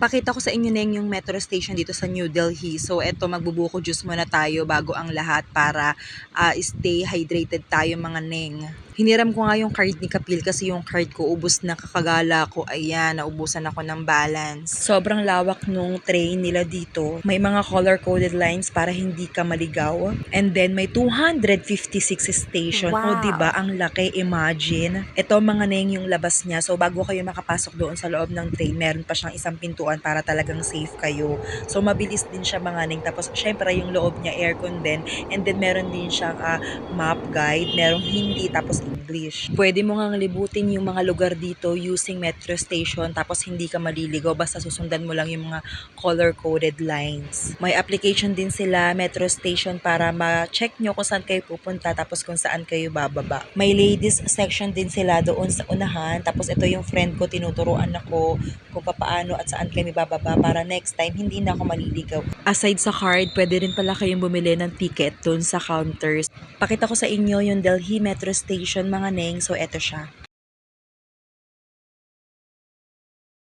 Pakita ko sa inyo na yung metro station dito sa New Delhi. So eto, magbubuko juice muna tayo bago ang lahat para stay hydrated tayo mga neng. Hiniram ko nga yung card ni Kapil kasi yung card ko ubos na, kakagala ko. Ayan, naubusan ako ng balance. Sobrang lawak nung train nila dito. May mga color-coded lines para hindi ka maligaw. And then may 256 station. Wow. O diba, ang laki, imagine. Ito mga neng yung labas niya. So bago kayo makapasok doon sa loob ng train, meron pa siyang isang pintuan para talagang safe kayo. So mabilis din siya mga neng. Tapos syempre yung loob niya aircon din. And then meron din siyang map guide. Merong hindi tapos English. Pwede mo ngang libutin yung mga lugar dito using metro station tapos hindi ka maliligaw basta susundan mo lang yung mga color-coded lines. May application din sila, metro station, para ma-check nyo kung saan kayo pupunta tapos kung saan kayo bababa. May ladies section din sila doon sa unahan. Tapos ito yung friend ko, tinuturuan ako kung paano at saan kami bababa para next time hindi na ako maliligaw. Aside sa card, pwede rin pala kayong bumili ng ticket doon sa counters. Pakita ko sa inyo yung Delhi Metro Station mga neng. So eto siya.